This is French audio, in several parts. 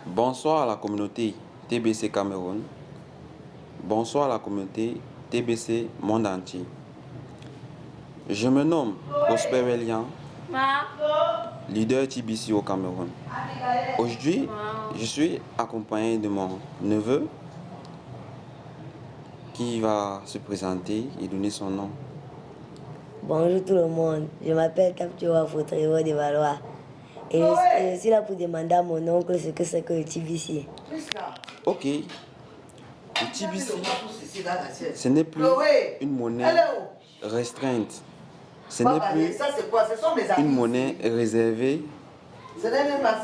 Bonsoir à la communauté TBC Cameroun. Bonsoir à la communauté TBC Monde entier. Je me nomme Prosper Welian, leader TBC au Cameroun. Aujourd'hui, je suis accompagné de mon neveu qui va se présenter et donner son nom. Bonjour tout le monde, je m'appelle Captua Fautrero de Valois et je suis là pour demander à mon oncle ce que c'est que le TBC. Ok, le TBC, ce n'est plus une monnaie restreinte. Ce n'est plus une monnaie réservée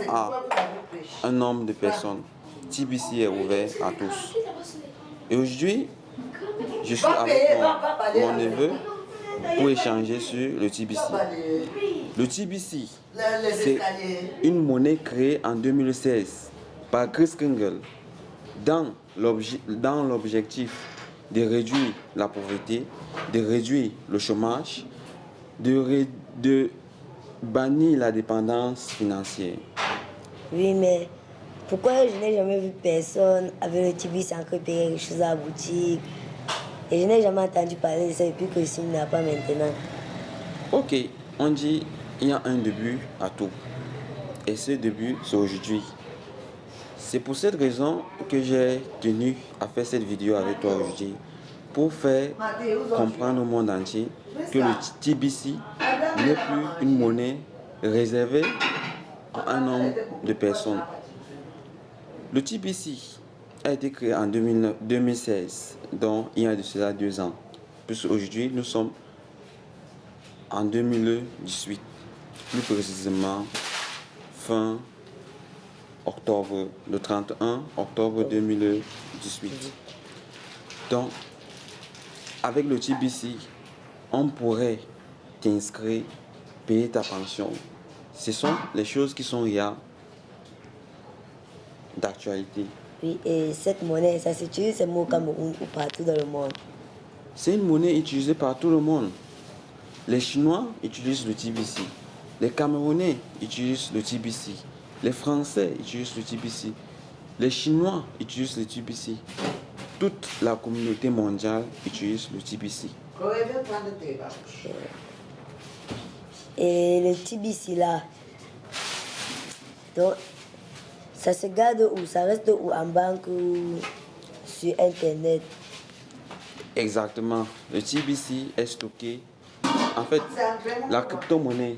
à un nombre de personnes. TBC est ouvert à tous. Et aujourd'hui, je suis avec mon neveu pour échanger sur le TBC. Le TBC, c'est une monnaie créée en 2016 par Chris Kringle dans l'objectif de réduire la pauvreté, de réduire le chômage, de bannir la dépendance financière. Oui, mais pourquoi je n'ai jamais vu personne avec le TBC en payer quelque chose à la boutique? Et je n'ai jamais entendu parler de ça depuis que je n'y a pas maintenant. Ok, on dit il y a un début à tout. Et ce début, c'est aujourd'hui. C'est pour cette raison que j'ai tenu à faire cette vidéo avec toi aujourd'hui, pour faire comprendre au monde entier que le TBC n'est plus une monnaie réservée à un nombre de personnes. Le TBC a été créé en 2016, donc il y a de cela 2 ans. Puisque aujourd'hui, nous sommes en 2018, plus précisément fin octobre, le 31 octobre 2018. Donc, avec le TBC, on pourrait t'inscrire, payer ta pension. Ce sont les choses qui sont réelles d'actualité. Oui, et cette monnaie, ça s'utilise seulement au Cameroun ou partout dans le monde? C'est une monnaie utilisée par tout le monde. Les Chinois utilisent le TBC. Les Camerounais utilisent le TBC. Les Français utilisent le TBC. Les Chinois utilisent le TBC. Toute la communauté mondiale utilise le TBC. Et le TBC là, donc, ça se garde où? Ça reste où? En banque ou sur Internet? Exactement. Le TBC est stocké. En fait, la crypto-monnaie,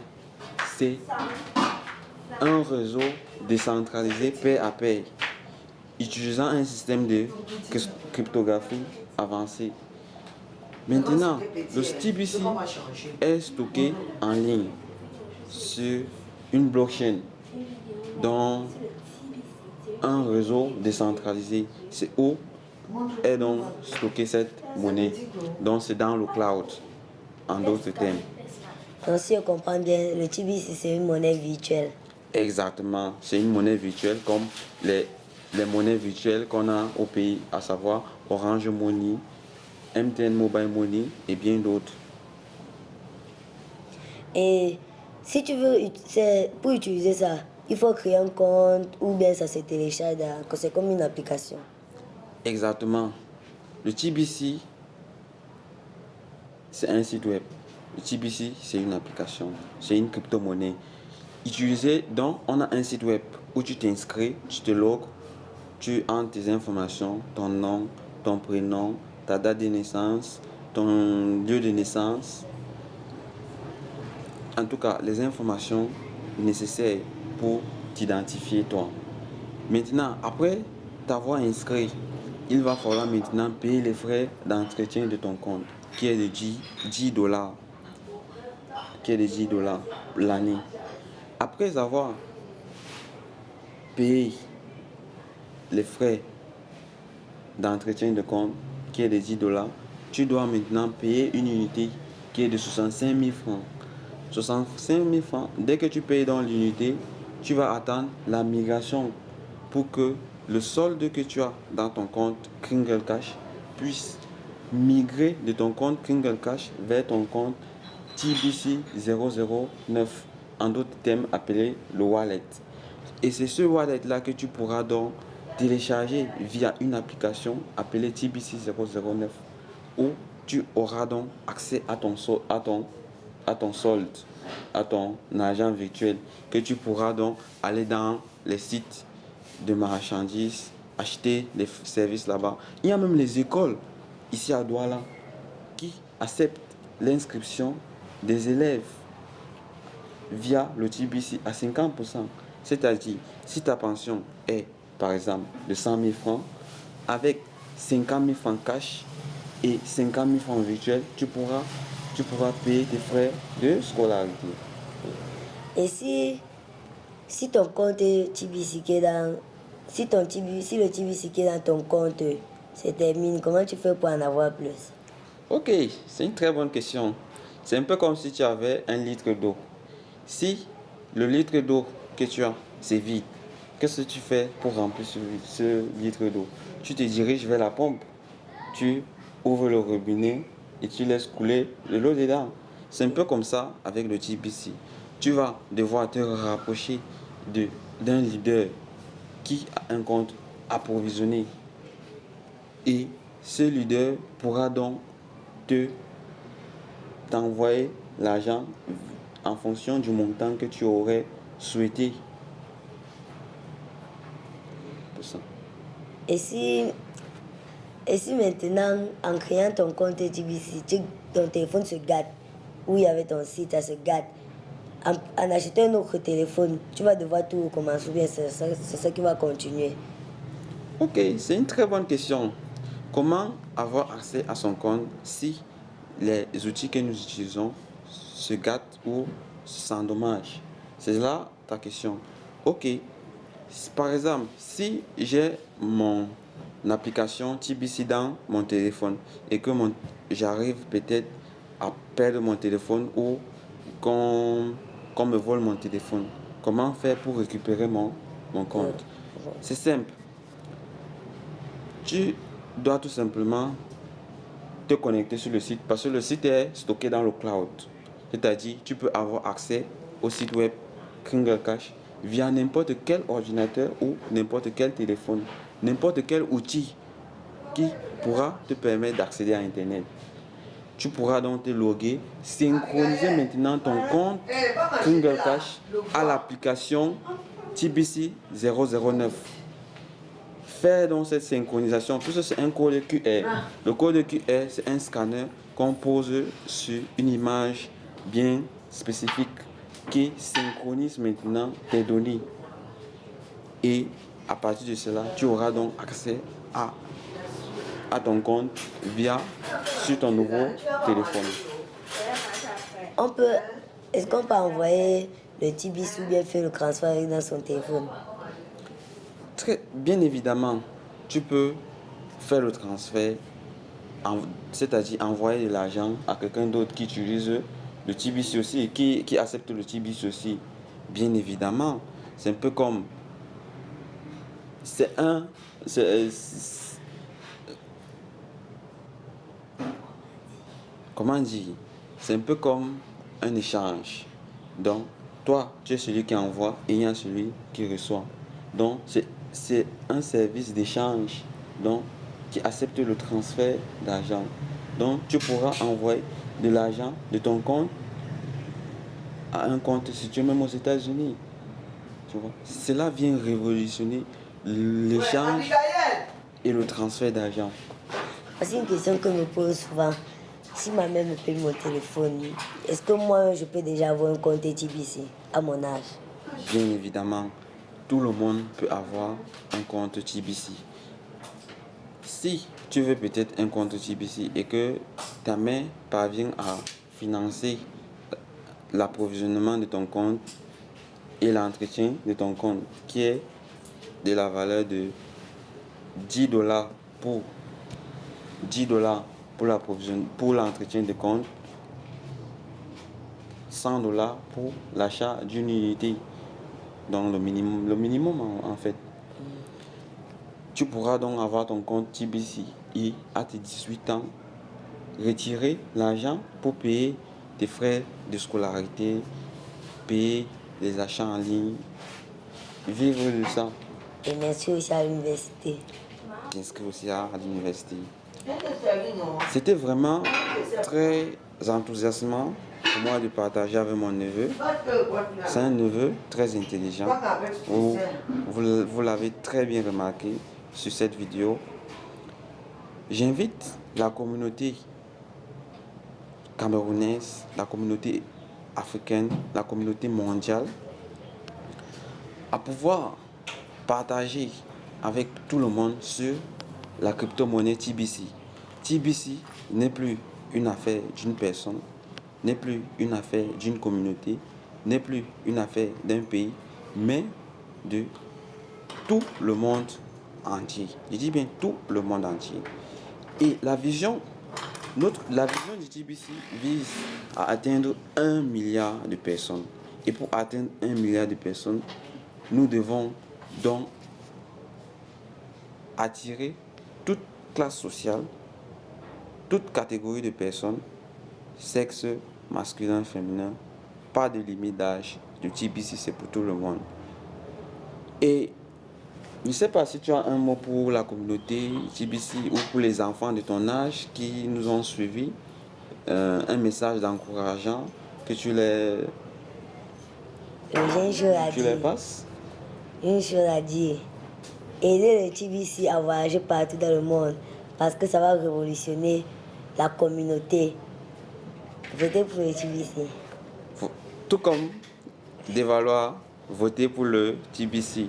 c'est un réseau décentralisé pair à pair, utilisant un système de cryptographie avancé. Maintenant, le TBC est stocké en ligne sur une blockchain dans un réseau décentralisé. C'est où est donc stocké cette monnaie. Donc c'est dans le cloud, en d'autres termes. Donc si on comprend bien, le TBC c'est une monnaie virtuelle. Exactement, c'est une monnaie virtuelle comme les monnaies virtuelles qu'on a au pays, à savoir Orange Money, MTN Mobile Money et bien d'autres. Et si tu veux, pour utiliser ça, il faut créer un compte ou bien ça se télécharge, c'est comme une application. Exactement. Le TBC, c'est un site web. Le TBC, c'est une application. C'est une crypto-monnaie. Utilisée, donc, on a un site web où tu t'inscris, tu te logs, tu entres tes informations, ton nom, ton prénom, ta date de naissance, ton lieu de naissance. En tout cas, les informations nécessaires pour t'identifier toi. Maintenant, après t'avoir inscrit, il va falloir maintenant payer les frais d'entretien de ton compte, qui est de 10 dollars. Qui est de 10 dollars l'année. Après avoir payé les frais d'entretien de compte, qui est de 10 dollars, tu dois maintenant payer une unité qui est de 65 000 francs. 65 000 francs, dès que tu payes dans l'unité, tu vas attendre la migration pour que le solde que tu as dans ton compte Kringle Cash puisse migrer de ton compte Kringle Cash vers ton compte TBC 009, en d'autres termes appelé le wallet. Et c'est ce wallet-là que tu pourras donc télécharger via une application appelée TBC 009 où tu auras donc accès à ton solde, à ton argent virtuel que tu pourras donc aller dans les sites de marchandises, acheter des services là-bas. Il y a même les écoles ici à Douala qui acceptent l'inscription des élèves via le TBC à 50%. C'est-à-dire, si ta pension est, par exemple, de 100 000 francs, avec 50 000 francs cash et 50 000 francs virtuels, tu pourras payer tes frais de scolarité. Et si ton compte TBC qui est dans... Si le TBC qui est dans ton compte se termine, comment tu fais pour en avoir plus? Ok, c'est une très bonne question. C'est un peu comme si tu avais un litre d'eau. Si le litre d'eau que tu as, c'est vide, qu'est-ce que tu fais pour remplir ce litre d'eau? Tu te diriges vers la pompe, tu ouvres le robinet et tu laisses couler de l'eau dedans. C'est un peu comme ça avec le TBC. Tu vas devoir te rapprocher d'un leader qui a un compte approvisionné. Et ce leader pourra donc t'envoyer l'argent en fonction du montant que tu aurais souhaité. Pour ça. Et si maintenant, en créant ton compte TBC, ton téléphone se gâte, où il y avait ton site, ça se gâte, en achetant un autre téléphone, tu vas devoir tout recommencer ou bien c'est ça qui va continuer? Ok, c'est une très bonne question. Comment avoir accès à son compte si les outils que nous utilisons se gâtent ou s'endommagent? C'est là ta question. Ok, par exemple, si j'ai mon application TBC dans mon téléphone et que j'arrive peut-être à perdre mon téléphone ou qu'on me vole mon téléphone, comment faire pour récupérer mon compte? C'est simple. Tu dois tout simplement te connecter sur le site parce que le site est stocké dans le cloud. C'est-à-dire, tu peux avoir accès au site web Kringle Cash via n'importe quel ordinateur ou n'importe quel téléphone, n'importe quel outil qui pourra te permettre d'accéder à Internet. Tu pourras donc te loguer, synchroniser maintenant ton compte Kringle Cash à l'application TBC 009. Faire donc cette synchronisation, puisque c'est un code QR. Le code QR, c'est un scanner qu'on pose sur une image bien spécifique qui synchronise maintenant tes données. Et à partir de cela, tu auras donc accès à ton compte sur ton nouveau téléphone. Est-ce qu'on peut envoyer le TBC ou bien faire le transfert dans son téléphone? Bien évidemment, tu peux faire le transfert, c'est-à-dire envoyer de l'argent à quelqu'un d'autre qui utilise le TBC aussi et qui accepte le TBC aussi. Bien évidemment, c'est un peu comme... Comment dire? C'est un peu comme un échange. Donc, toi, tu es celui qui envoie et il y a celui qui reçoit. Donc, c'est un service d'échange donc, qui accepte le transfert d'argent. Donc, tu pourras envoyer de l'argent de ton compte à un compte situé même aux États-Unis. Tu vois? Cela vient révolutionner l'échange et le transfert d'argent. C'est une question que je me pose souvent. Si ma mère me paye mon téléphone, est-ce que moi je peux déjà avoir un compte TBC à mon âge? Bien évidemment, tout le monde peut avoir un compte TBC. Si tu veux peut-être un compte TBC et que ta mère parvient à financer l'approvisionnement de ton compte et l'entretien de ton compte, qui est de la valeur de $10 pour pour l'entretien de compte, $100 pour l'achat d'une unité, donc le minimum en fait. Tu pourras donc avoir ton compte TBC et à tes 18 ans, retirer l'argent pour payer tes frais de scolarité, payer les achats en ligne vivre de ça. Et m'inscrire aussi à l'université. T'inscrire aussi à l'université. C'était vraiment très enthousiasmant pour moi de partager avec mon neveu. C'est un neveu très intelligent. Vous l'avez très bien remarqué sur cette vidéo. J'invite la communauté camerounaise, la communauté africaine, la communauté mondiale à pouvoir partager avec tout le monde sur la crypto-monnaie TBC. TBC n'est plus une affaire d'une personne, n'est plus une affaire d'une communauté, n'est plus une affaire d'un pays, mais de tout le monde entier. Je dis bien tout le monde entier. Et la vision du TBC vise à atteindre 1 milliard de personnes. Et pour atteindre 1 milliard de personnes, nous devons donc attirer toute classe sociale, toute catégorie de personnes, sexe, masculin, féminin, pas de limite d'âge. Le TBC, c'est pour tout le monde. Et je ne sais pas si tu as un mot pour la communauté TBC ou pour les enfants de ton âge qui nous ont suivis, un message d'encourageant que tu les passes. Une chose à dire. Aider le TBC à voyager partout dans le monde parce que ça va révolutionner la communauté. Votez pour le TBC. Tout comme des Valois, votez pour le TBC.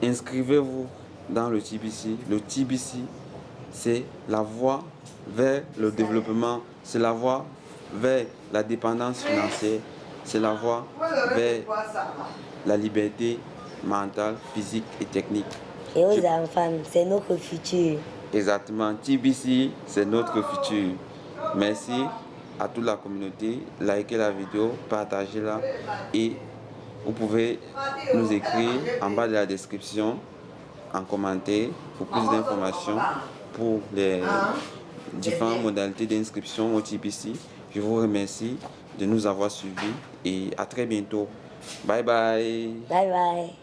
Inscrivez-vous dans le TBC. Le TBC, c'est la voie vers le développement, c'est la voie vers la dépendance financière, c'est la voie vers la liberté mentale, physique et technique. Et aux enfants, c'est notre futur. Exactement. TBC, c'est notre futur. Merci à toute la communauté. Likez la vidéo, partagez-la et vous pouvez nous écrire en bas de la description, en commentaire, pour plus d'informations pour les différentes modalités d'inscription au TBC. Je vous remercie de nous avoir suivis et à très bientôt. Bye bye. Bye bye.